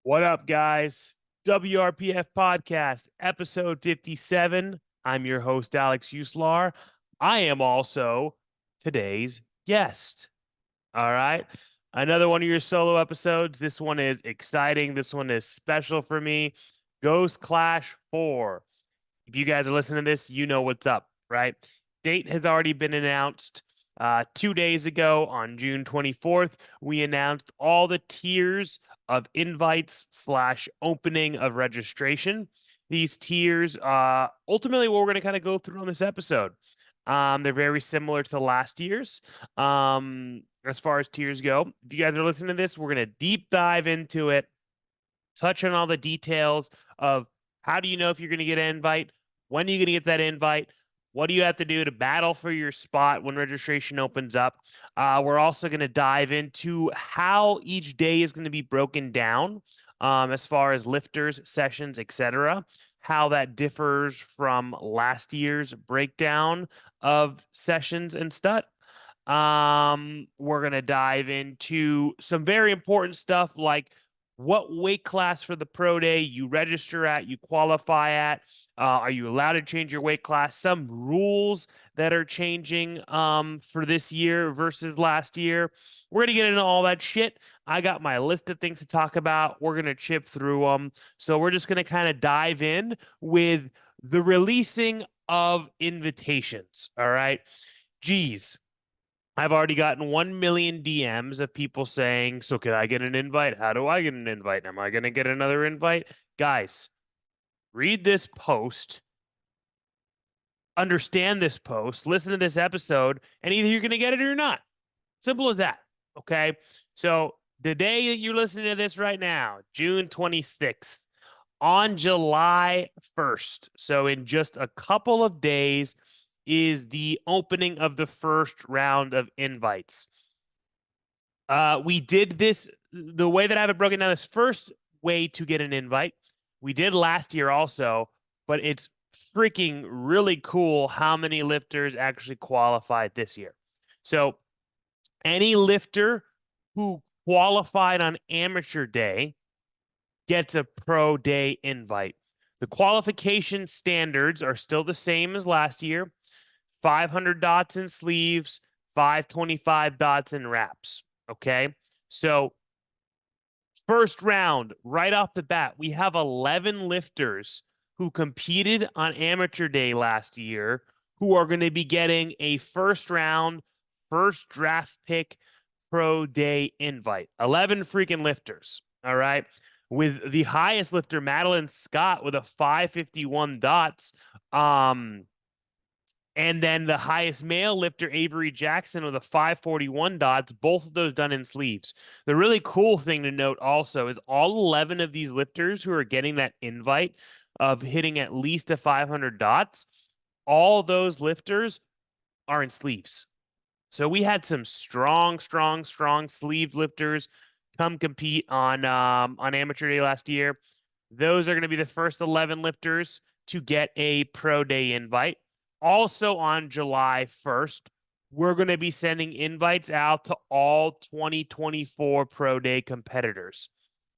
What up, guys? WRPF Podcast, episode 57. I'm your host, Alex Uslar. I am also today's guest. All right. Another one of your solo episodes. This one is exciting. This one is special for me. Ghost Clash 4. If you guys are listening to this, you know what's up, right? Date has already been announced. 2 days ago on June 24th, we announced all the tiers of invites slash opening of registration. These tiers, ultimately, what we're going to kind of go through on this episode. They're very similar to last year's. As far as tiers go, if you guys are listening to this, we're going to deep dive into it, touch on all the details of how do you know if you're going to get an invite? When are you going to get that invite? What do you have to do to battle for your spot when registration opens up? We're also going to dive into how each day is going to be broken down as far as lifters, sessions, etc. How that differs from last year's breakdown of sessions and stud. We're going to dive into some very important stuff like what weight class for the pro day you register at, you qualify at. Are you allowed to change your weight class? Some rules that are changing for this year versus last year. We're going to get into all that shit. I got my list of things to talk about. We're going to chip through them. So we're just going to kind of dive in with the releasing of invitations. All right. Geez. I've already gotten 1 million DMs of people saying, so can I get an invite? How do I get an invite? Am I going to get another invite? Guys, read this post, understand this post, listen to this episode, and either you're going to get it or you're not. Simple as that. Okay. So the day that you're listening to this right now, June 26th, on July 1st, so in just a couple of days, is the opening of the first round of invites. We did this the way that I have it broken down. This first way to get an invite, we did last year also, but it's freaking really cool how many lifters actually qualified this year. So any lifter who qualified on amateur day gets a pro day invite. The qualification standards are still the same as last year. 500 dots in sleeves, 525 dots in wraps. Okay. So, first round, right off the bat, we have 11 lifters who competed on amateur day last year who are going to be getting a first round, first draft pick pro day invite. 11 freaking lifters. All right. With the highest lifter, Madeline Scott, with a 551 dots. And then the highest male lifter, Avery Jackson, with a 541 dots, both of those done in sleeves. The really cool thing to note also is all 11 of these lifters who are getting that invite of hitting at least a 500 dots, all those lifters are in sleeves. So we had some strong sleeve lifters come compete on amateur day last year. Those are going to be the first 11 lifters to get a pro day invite. Also on July 1st, we're going to be sending invites out to all 2024 Pro Day competitors.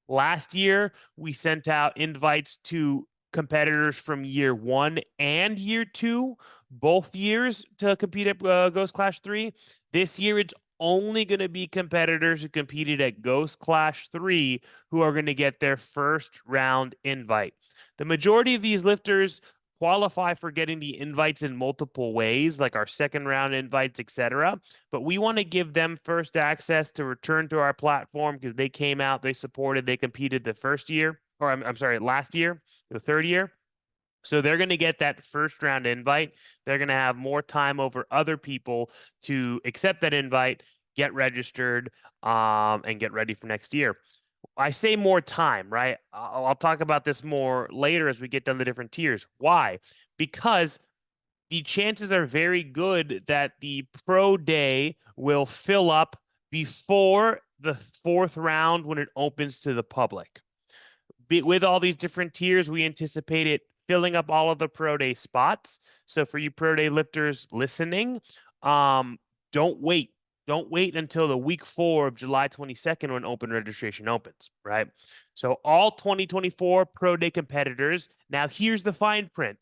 Last year, we sent out invites to competitors from year 1 and year 2, both years to compete at Ghost Clash 3. This year, it's only going to be competitors who competed at Ghost Clash 3 who are going to get their first round invite. The majority of these lifters qualify for getting the invites in multiple ways, like our second round invites, etc. But we want to give them first access to return to our platform because they came out, they supported, they competed the first year, or I'm sorry, last year, the third year. So they're going to get that first round invite. They're going to have more time over other people to accept that invite, get registered, and get ready for next year. I say more time, right? I'll talk about this more later as we get down the different tiers. Why? Because the chances are very good that the pro day will fill up before the fourth round when it opens to the public. With all these different tiers, we anticipate it filling up all of the pro day spots. So for you pro day lifters listening, don't wait. Don't wait until the week 4 of July 22nd when open registration opens, right? So all 2024 Pro Day competitors, now here's the fine print.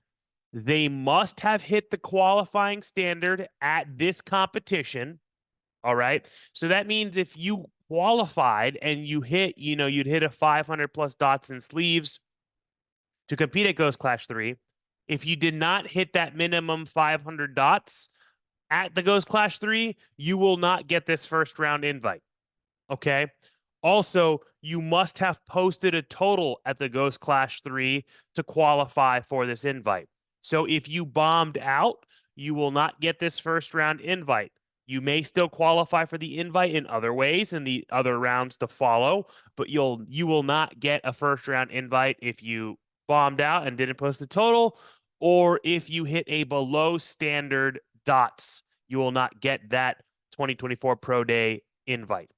They must have hit the qualifying standard at this competition. All right. So that means if you qualified and you hit, you'd hit a 500 plus dots and sleeves to compete at Ghost Clash 3. If you did not hit that minimum 500 dots at the Ghost Clash 3, you will not get this first round invite. Okay. Also, you must have posted a total at the Ghost Clash 3 to qualify for this invite. So if you bombed out, you will not get this first round invite. You may still qualify for the invite in other ways in the other rounds to follow, but you will not get a first round invite if you bombed out and didn't post a total, or if you hit a below standard dots, you will not get that 2024 Pro Day invite.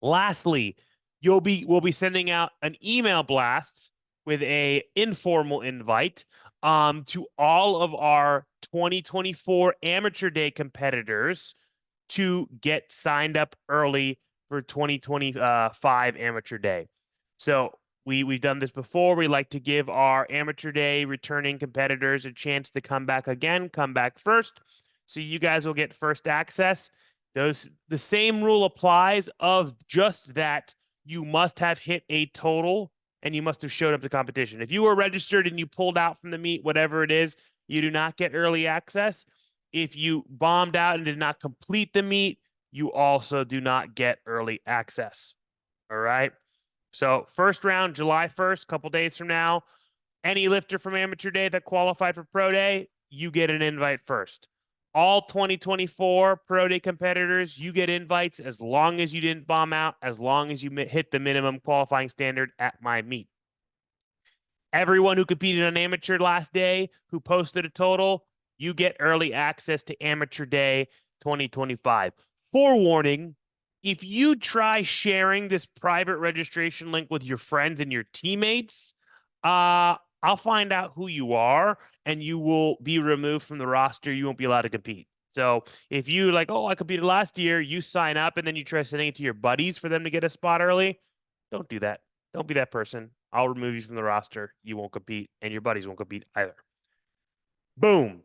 Lastly, we'll be sending out an email blast with a informal invite to all of our 2024 Amateur Day competitors to get signed up early for 2025 Amateur Day. So we've done this before. We like to give our Amateur Day returning competitors a chance to come back again, come back first. So you guys will get first access. The same rule applies of just that you must have hit a total and you must have showed up to competition. If you were registered and you pulled out from the meet, whatever it is, you do not get early access. If you bombed out and did not complete the meet, you also do not get early access. All right. So first round, July 1st, couple days from now, any lifter from Amateur Day that qualified for Pro Day, you get an invite first. All 2024 Pro Day competitors, you get invites as long as you didn't bomb out, as long as you hit the minimum qualifying standard at my meet. Everyone who competed on Amateur last day, who posted a total, you get early access to Amateur Day 2025. Forewarning, if you try sharing this private registration link with your friends and your teammates, I'll find out who you are and you will be removed from the roster. You won't be allowed to compete. So if you like, oh, I competed last year, you sign up and then you try sending it to your buddies for them to get a spot early, don't do that. Don't be that person. I'll remove you from the roster. You won't compete and your buddies won't compete either. Boom.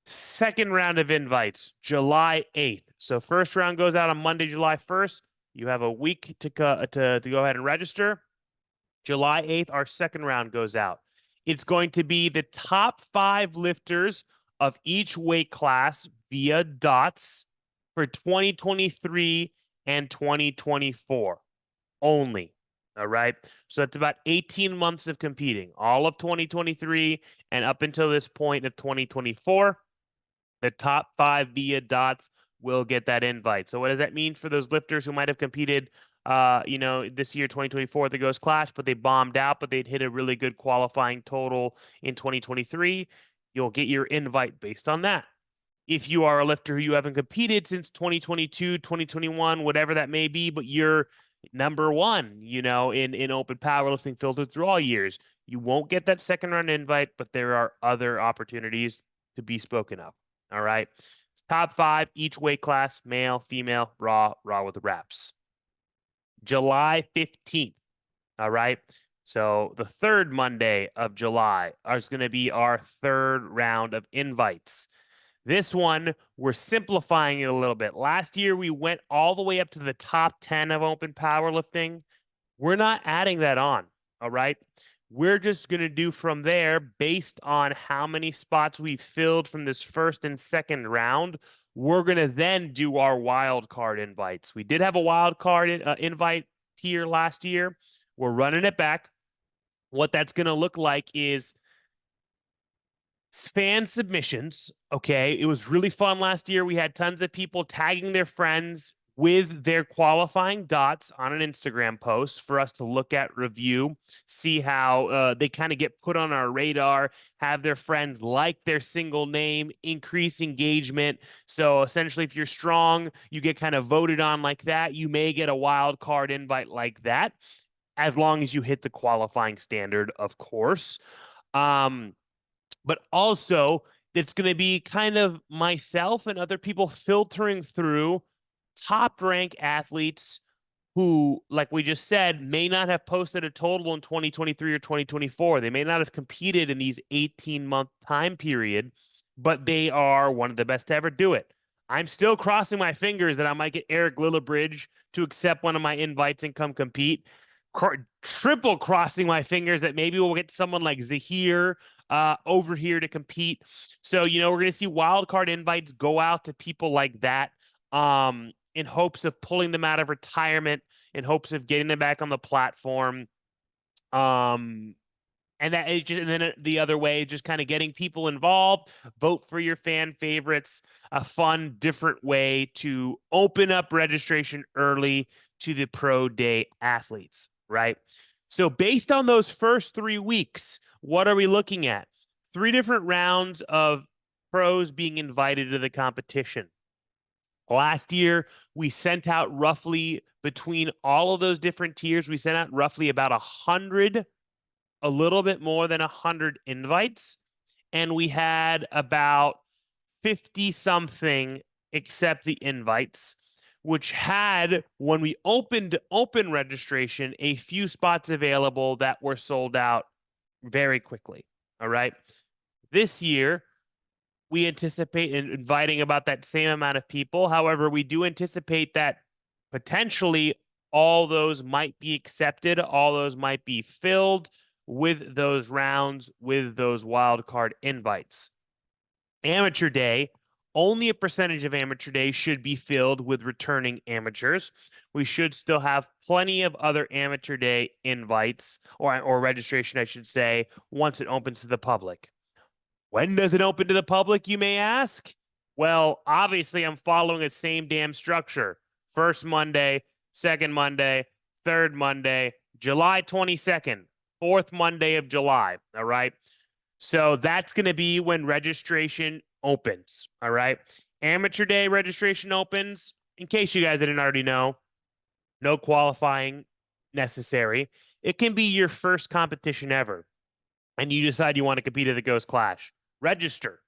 Second round of invites, July 8th. So first round goes out on Monday, July 1st. You have a week to go ahead and register. July 8th, our second round goes out. It's going to be the top 5 lifters of each weight class via dots for 2023 and 2024 only. All right. So it's about 18 months of competing, all of 2023 and up until this point of 2024. The top 5 via dots will get that invite. So what does that mean for those lifters who might have competed this year, 2024 at the Ghost Clash, but they bombed out, but they'd hit a really good qualifying total in 2023? You'll get your invite based on that. If you are a lifter who you haven't competed since 2022, 2021, whatever that may be, but you're number one, in open powerlifting filtered through all years, you won't get that second round invite, but there are other opportunities to be spoken of. All right. It's top 5, each weight class, male, female, raw with the wraps. July 15th. All right. So the third Monday of July is going to be our third round of invites. This one, we're simplifying it a little bit. Last year, we went all the way up to the top 10 of open powerlifting. We're not adding that on. All right. We're just going to do from there based on how many spots we filled from this first and second round. We're going to then do our wild card invites. We did have a wild card invite tier last year. We're running it back. What that's going to look like is fan submissions. Okay. It was really fun last year. We had tons of people tagging their friends with their qualifying dots on an Instagram post for us to look at, review, see how they kind of get put on our radar, have their friends like their single name, increase engagement. So essentially, if you're strong, you get kind of voted on like that. You may get a wild card invite like that, as long as you hit the qualifying standard, of course. But also, it's going to be kind of myself and other people filtering through top rank athletes who, like we just said, may not have posted a total in 2023 or 2024. They may not have competed in these 18-month time period, but they are one of the best to ever do it. I'm still crossing my fingers that I might get Eric Lillibridge to accept one of my invites and come compete. Triple crossing my fingers that maybe we'll get someone like Zahir over here to compete. So, we're going to see wildcard invites go out to people like that. In hopes of pulling them out of retirement, in hopes of getting them back on the platform. And that is just, and then the other way, just kind of getting people involved, vote for your fan favorites, a fun, different way to open up registration early to the pro day athletes, right? So based on those first 3 weeks, what are we looking at? 3 different rounds of pros being invited to the competition. Last year, we sent out roughly between all of those different tiers, we sent out roughly about 100, a little bit more than 100 invites. And we had about 50 something accept the invites, which had, when we opened open registration, a few spots available that were sold out very quickly. All right. This year, we anticipate inviting about that same amount of people. However, we do anticipate that potentially all those might be accepted, all those might be filled with those rounds, with those wildcard invites. Amateur day, only a percentage of amateur day should be filled with returning amateurs. We should still have plenty of other amateur day invites or registration, I should say, once it opens to the public. When does it open to the public, you may ask? Well, obviously, I'm following the same damn structure. First Monday, second Monday, third Monday, July 22nd, fourth Monday of July. All right. So that's going to be when registration opens. All right. Amateur day registration opens. In case you guys didn't already know, no qualifying necessary. It can be your first competition ever, and you decide you want to compete at the Ghost Clash. Register.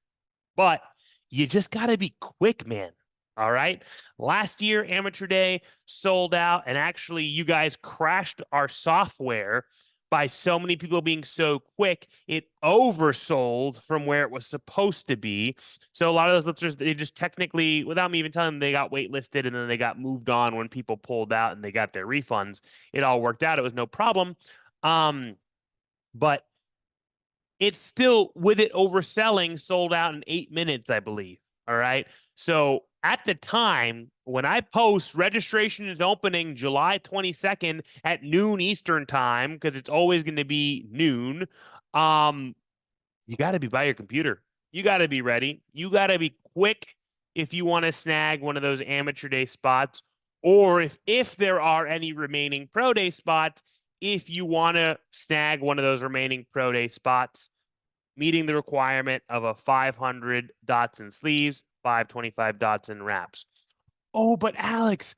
But you just got to be quick, man. All right. Last year, Amateur Day sold out, and actually, you guys crashed our software by so many people being so quick, it oversold from where it was supposed to be. So a lot of those lifters, they just technically, without me even telling them, they got waitlisted and then they got moved on when people pulled out and they got their refunds. It all worked out. It was no problem. But it's still, with it overselling, sold out in 8 minutes, I believe. All right. So at the time when I post, registration is opening July 22nd at noon Eastern time, because it's always going to be noon. You got to be by your computer. You got to be ready. You got to be quick if you want to snag one of those amateur day spots, or if there are any remaining pro day spots, if you want to snag one of those remaining pro day spots, meeting the requirement of a 500 dots and sleeves, 525 dots and wraps. Oh, but Alex,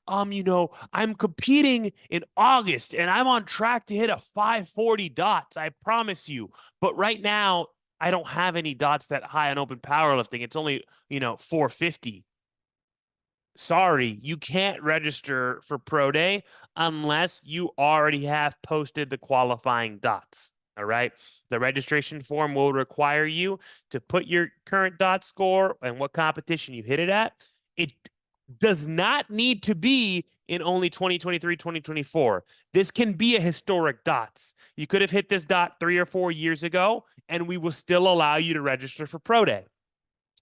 I'm competing in August and I'm on track to hit a 540 dots. I promise you. But right now, I don't have any dots that high on open powerlifting. It's only, 450. Sorry, you can't register for Pro Day unless you already have posted the qualifying dots. All right. The registration form will require you to put your current dot score and what competition you hit it at. It does not need to be in only 2023, 2024. This can be a historic dots. You could have hit this dot 3 or 4 years ago, and we will still allow you to register for Pro Day.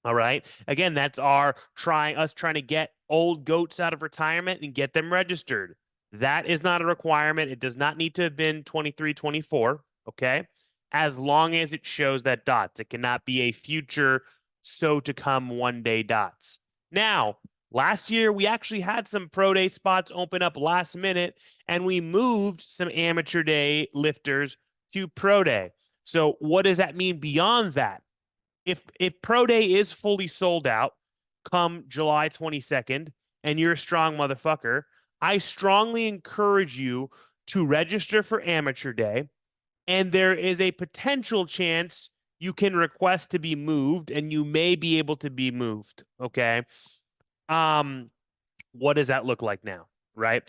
All right. Again, that's us trying to get old goats out of retirement and get them registered. That is not a requirement. It does not need to have been 23, 24. Okay. As long as it shows that dots, it cannot be a future so to come one day dots. Now, last year, we actually had some pro day spots open up last minute, and we moved some amateur day lifters to pro day. So what does that mean beyond that? If Pro Day is fully sold out come July 22nd and you're a strong motherfucker, I strongly encourage you to register for Amateur Day, and there is a potential chance you can request to be moved, and you may be able to be moved, okay? What does that look like now, right?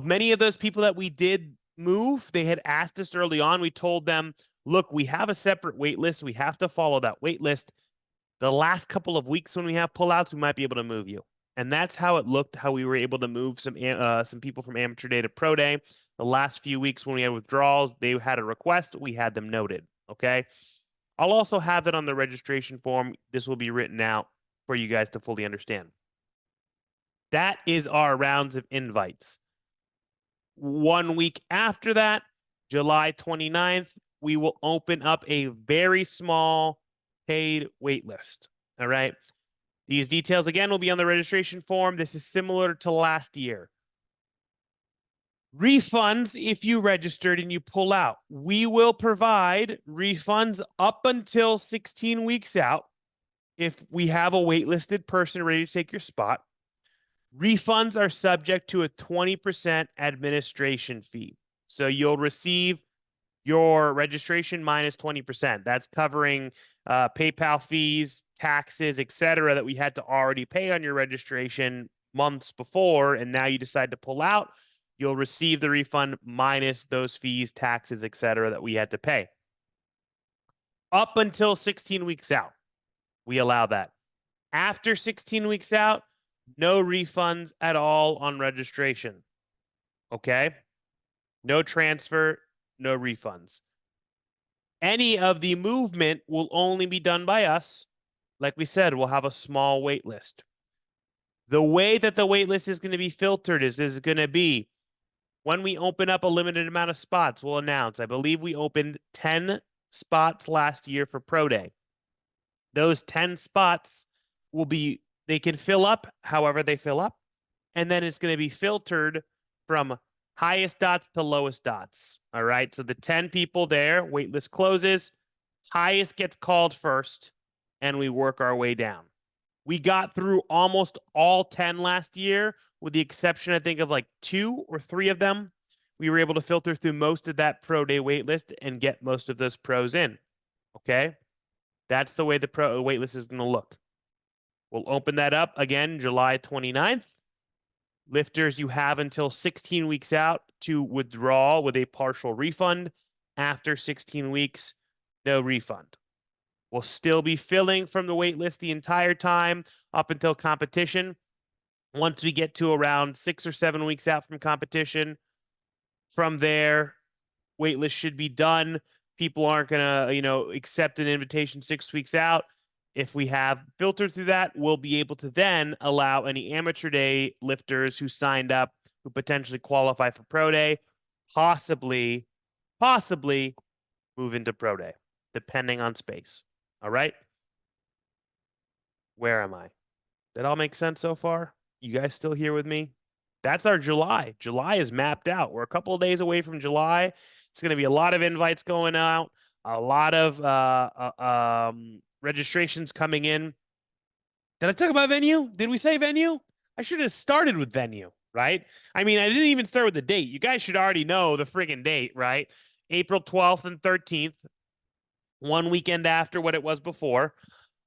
Many of those people that we did move, they had asked us early on. We told them, look, we have a separate wait list. We have to follow that wait list. The last couple of weeks when we have pullouts, we might be able to move you. And that's how it looked, how we were able to move some people from amateur day to pro day. The last few weeks when we had withdrawals, they had a request. We had them noted. Okay. I'll also have it on the registration form. This will be written out for you guys to fully understand. That is our rounds of invites. 1 week after that, July 29th, we will open up a very small paid wait list. All right. These details, again, will be on the registration form. This is similar to last year. Refunds, if you registered and you pull out, we will provide refunds up until 16 weeks out if we have a waitlisted person ready to take your spot. Refunds are subject to a 20% administration fee. So you'll receive your registration minus 20%. That's covering PayPal fees, taxes, etc., that we had to already pay on your registration months before, and now you decide to pull out. You'll receive the refund minus those fees, taxes, etc., that we had to pay. Up until 16 weeks out, we allow that. After 16 weeks out, no refunds at all on registration. Okay? No transfer, no refunds. Any of the movement will only be done by us. Like we said, we'll have a small wait list. The way that the wait list is going to be filtered is going to be when we open up a limited amount of spots, we'll announce. I believe we opened 10 spots last year for Pro Day. Those 10 spots will be, they can fill up however they fill up. And then it's going to be filtered from highest dots to lowest dots. All right. So the 10 people there, waitlist closes, highest gets called first, and we work our way down. We got through almost all 10 last year, with the exception, I think, of like 2 or 3 of them. We were able to filter through most of that pro day waitlist and get most of those pros in. Okay. That's the way the pro waitlist is going to look. We'll open that up again July 29th. Lifters, you have until 16 weeks out to withdraw with a partial refund. After 16 weeks, no refund. We'll still be filling from the wait list the entire time up until competition. Once we get to around 6 or 7 weeks out from competition, from there, wait list should be done. People aren't going to, accept an invitation 6 weeks out. If we have filtered through that, we'll be able to then allow any amateur day lifters who signed up, who potentially qualify for pro day, possibly move into pro day, depending on space. All right. Where am I? That all make sense so far? You guys still here with me? That's our July. July is mapped out. We're a couple of days away from July. It's going to be a lot of invites going out, a lot of registrations coming in. Did I talk about venue? Did we say venue? I should have started with venue, right? I mean, I didn't even start with the date. You guys should already know the friggin' date, right? April 12th and 13th, one weekend after what it was before.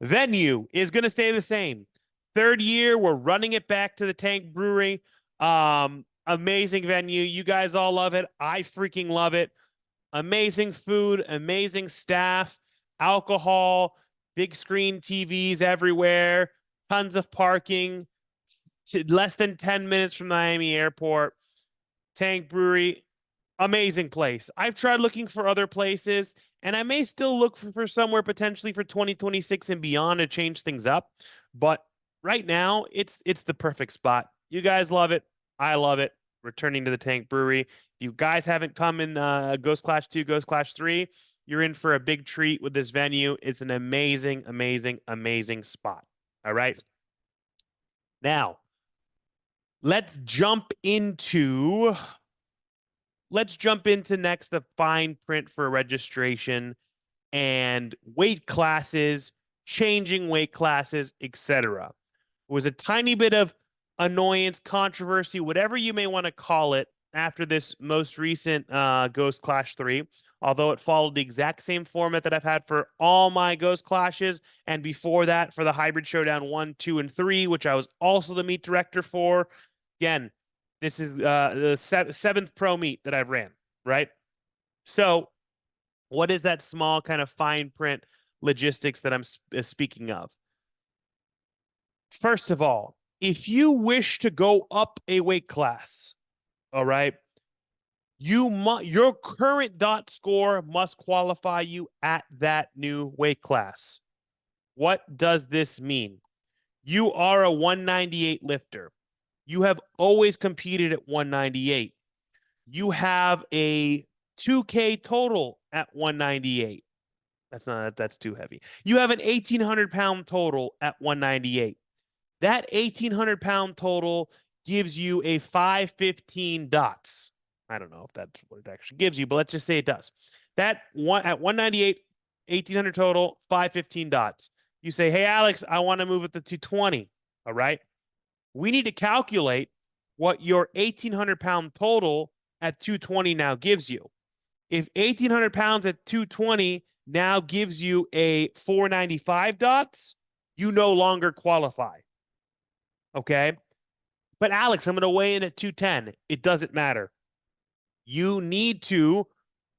Venue is going to stay the same. 3rd year, we're running it back to the Tank Brewery. Amazing venue. You guys all love it. I freaking love it. Amazing food, amazing staff, alcohol, big screen TVs everywhere, tons of parking, less than 10 minutes from Miami Airport. Tank Brewery, amazing place. I've tried looking for other places, and I may still look for somewhere potentially for 2026 and beyond to change things up. But right now, it's the perfect spot. You guys love it. I love it. Returning to the Tank Brewery. If you guys haven't come in Ghost Clash 2, Ghost Clash 3, you're in for a big treat with this venue. It's an amazing, amazing, amazing spot. All right. Now, let's jump into next the fine print for registration and weight classes, changing weight classes, etc. It was a tiny bit of annoyance, controversy, whatever you may want to call it, after this most recent Ghost Clash 3, although it followed the exact same format that I've had for all my Ghost Clashes, and before that for the Hybrid Showdown 1, 2, and 3, which I was also the meet director for. Again, this is the seventh pro meet that I've ran, right? So what is that small kind of fine print logistics that I'm speaking of? First of all, if you wish to go up a weight class, all right, your current dot score must qualify you at that new weight class. What does this mean? You are a 198 lifter. You have always competed at 198. You have a 2K total at 198. That's too heavy. You have an 1,800-pound total at 198. That 1,800-pound total gives you a 515 dots. I don't know if that's what it actually gives you, but let's just say it does. That one at 198, 1,800 total, 515 dots. You say, hey, Alex, I want to move it to 220. All right. We need to calculate what your 1,800-pound total at 220 now gives you. If 1,800 pounds at 220 now gives you a 495 dots, you no longer qualify. Okay. But Alex, I'm going to weigh in at 210. It doesn't matter. You need to,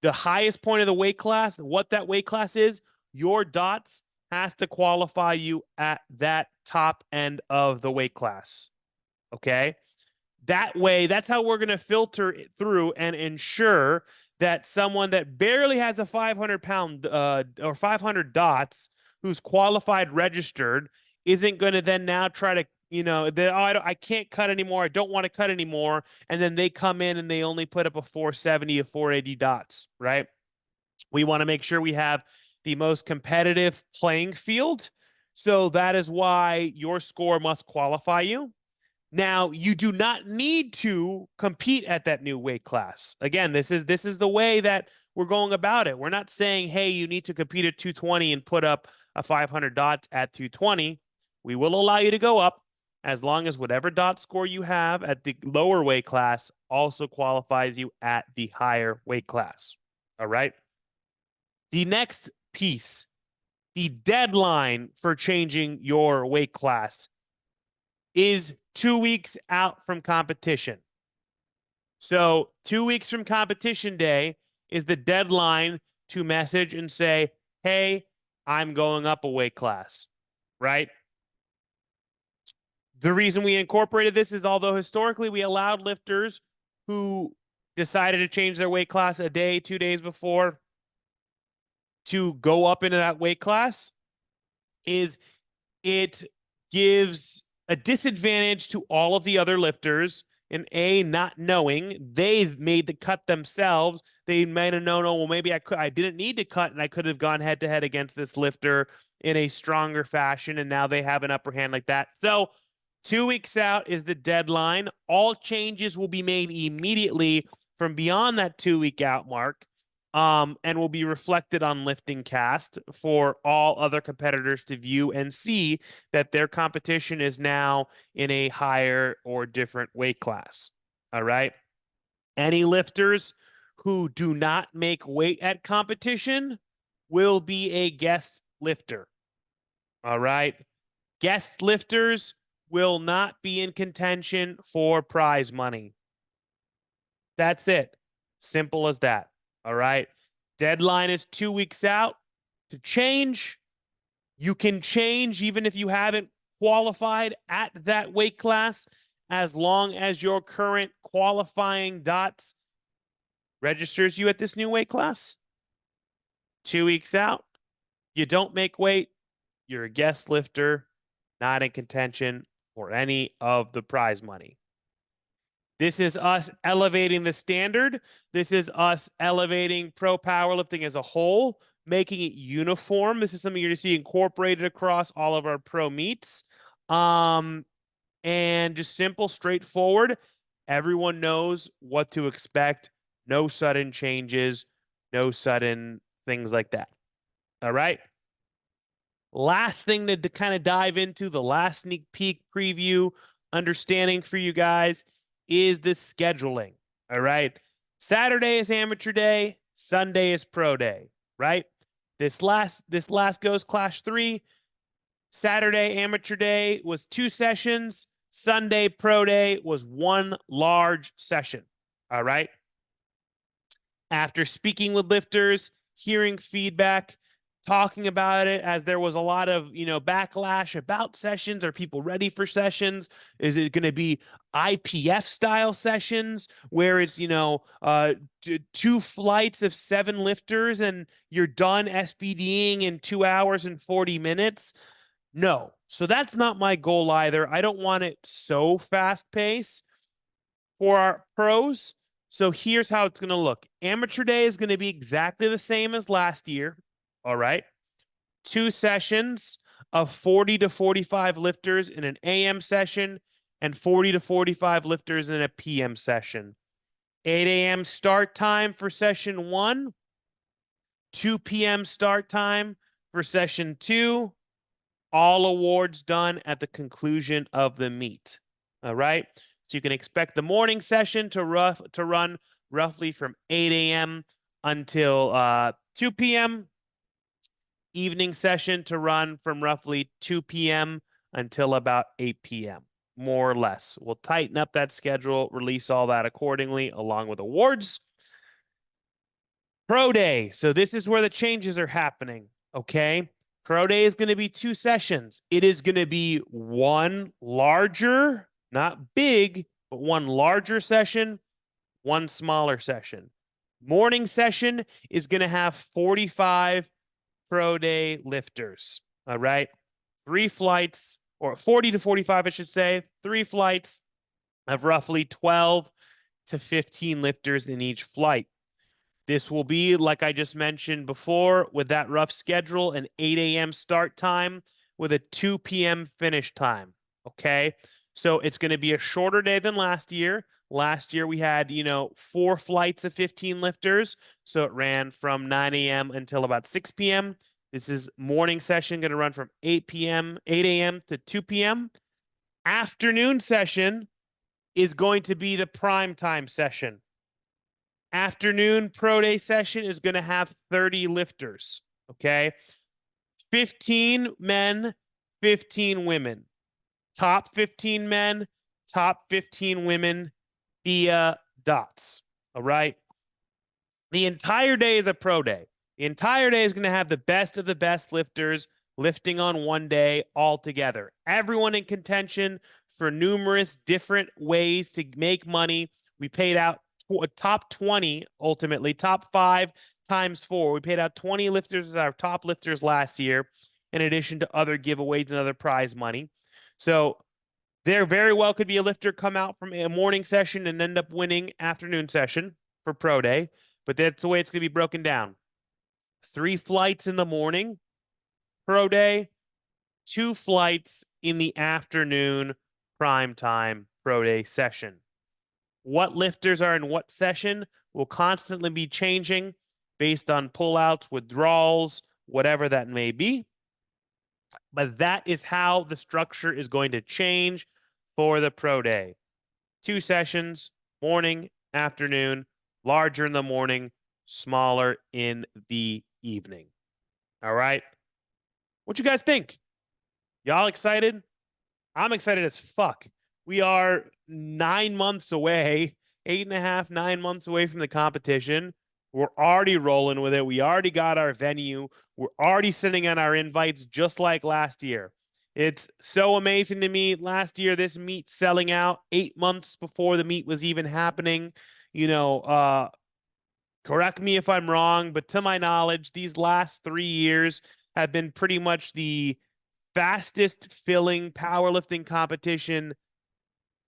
the highest point of the weight class, what that weight class is, your dots has to qualify you at that top end of the weight class. Okay. That way, that's how we're going to filter it through and ensure that someone that barely has a 500-pound or 500 dots, who's qualified registered, isn't going to then now try to, I can't cut anymore. I don't want to cut anymore. And then they come in and they only put up a 470, a 480 dots, right? We want to make sure we have the most competitive playing field. So that is why your score must qualify you. Now, you do not need to compete at that new weight class. Again, this is the way that we're going about it. We're not saying, hey, you need to compete at 220 and put up a 500 dots at 220. We will allow you to go up as long as whatever dot score you have at the lower weight class also qualifies you at the higher weight class. All right. The next piece, the deadline for changing your weight class is 2 weeks out from competition. So 2 weeks from competition day is the deadline to message and say, hey, I'm going up a weight class, right? The reason we incorporated this is although historically we allowed lifters who decided to change their weight class a day, 2 days before to go up into that weight class, is it gives a disadvantage to all of the other lifters in not knowing they've made the cut themselves. They might have known, oh, well, maybe I didn't need to cut and I could have gone head to head against this lifter in a stronger fashion. And now they have an upper hand like that. So 2 weeks out is the deadline. All changes will be made immediately from beyond that 2 week out mark. And will be reflected on Lifting Cast for all other competitors to view and see that their competition is now in a higher or different weight class. All right. Any lifters who do not make weight at competition will be a guest lifter. All right. Guest lifters will not be in contention for prize money. That's it. Simple as that. All right. Deadline is 2 weeks out to change. You can change even if you haven't qualified at that weight class, as long as your current qualifying dots registers you at this new weight class. 2 weeks out, you don't make weight. You're a guest lifter, not in contention for any of the prize money. This is us elevating the standard. This is us elevating pro powerlifting as a whole, making it uniform. This is something you're going to see incorporated across all of our pro meets. And just simple, straightforward. Everyone knows what to expect. No sudden changes, no sudden things like that. All right. Last thing to kind of dive into, the last sneak peek preview, understanding for you guys, is the scheduling. All right. Saturday is amateur day. Sunday is pro day, right? This last goes Clash 3. Saturday amateur day was 2 sessions. Sunday pro day was 1 large session. All right. After speaking with lifters, hearing feedback, talking about it, as there was a lot of, backlash about sessions. Are people ready for sessions? Is it going to be IPF style sessions where it's, 2 flights of 7 lifters and you're done SBDing in 2 hours and 40 minutes? No. So that's not my goal either. I don't want it so fast paced for our pros. So here's how it's going to look. Amateur day is going to be exactly the same as last year. All right. 2 sessions of 40 to 45 lifters in an AM session and 40 to 45 lifters in a PM session. 8 a.m. start time for session 1, 2 p.m. start time for session 2. All awards done at the conclusion of the meet. All right. So you can expect the morning session to run roughly from 8 a.m. until 2 p.m. Evening session to run from roughly 2 p.m. until about 8 p.m. more or less. We'll tighten up that schedule, release all that accordingly, along with awards. Pro day. So this is where the changes are happening. Okay. Pro day is going to be 2 sessions. It is going to be 1 larger, not big, but 1 larger session, 1 smaller session. Morning session is going to have 45 pro day lifters. All right. 3 flights, or 40 to 45, I should say, 3 flights of roughly 12 to 15 lifters in each flight. This will be, like I just mentioned before, with that rough schedule, an 8 a.m. start time with a 2 p.m. finish time. Okay. So it's going to be a shorter day than last year. Last year we had, 4 flights of 15 lifters. So it ran from 9 a.m. until about 6 p.m. This is morning session going to run from 8 a.m. to 2 p.m. Afternoon session is going to be the prime time session. Afternoon pro day session is going to have 30 lifters. Okay. 15 men, 15 women. Top 15 men, top 15 women via dots. All right. The entire day is a pro day. The entire day is going to have the best of the best lifters lifting on one day all together. Everyone in contention for numerous different ways to make money. We paid out top 20, ultimately, top 5 times 4. We paid out 20 lifters as our top lifters last year, in addition to other giveaways and other prize money. So there very well could be a lifter come out from a morning session and end up winning afternoon session for pro day, but that's the way it's going to be broken down. 3 flights in the morning, pro day, 2 flights in the afternoon, prime time, pro day session. What lifters are in what session will constantly be changing based on pullouts, withdrawals, whatever that may be. But that is how the structure is going to change for the pro day. 2 sessions, morning, afternoon, larger in the morning, smaller in the evening. All right. What you guys think? Y'all excited? I'm excited as fuck. We are 9 months away, 8.5, 9 months away from the competition. We're already rolling with it. We already got our venue. We're already sending out our invites just like last year. It's so amazing to me. Last year, this meet selling out 8 months before the meet was even happening. Correct me if I'm wrong, but to my knowledge, these last 3 years have been pretty much the fastest filling powerlifting competition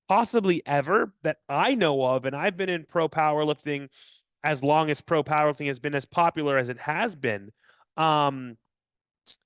possibly ever that I know of. And I've been in pro powerlifting as long as pro powerlifting has been as popular as it has been.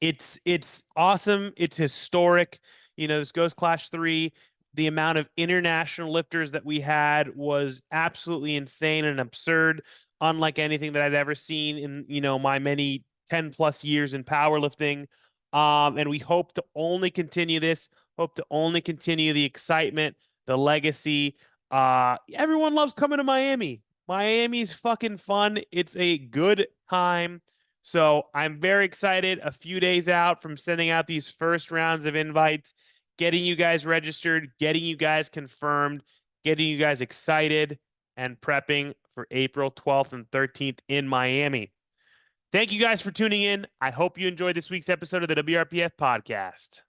It's awesome. It's historic. This goes Clash 3. The amount of international lifters that we had was absolutely insane and absurd, unlike anything that I'd ever seen in, my many 10 plus years in powerlifting. And we hope to only continue this, hope to only continue the excitement, the legacy, Everyone loves coming to Miami. Miami's fucking fun. It's a good time. So I'm very excited. A few days out from sending out these first rounds of invites, getting you guys registered, getting you guys confirmed, getting you guys excited, and prepping for April 12th and 13th in Miami. Thank you guys for tuning in. I hope you enjoyed this week's episode of the WRPF podcast.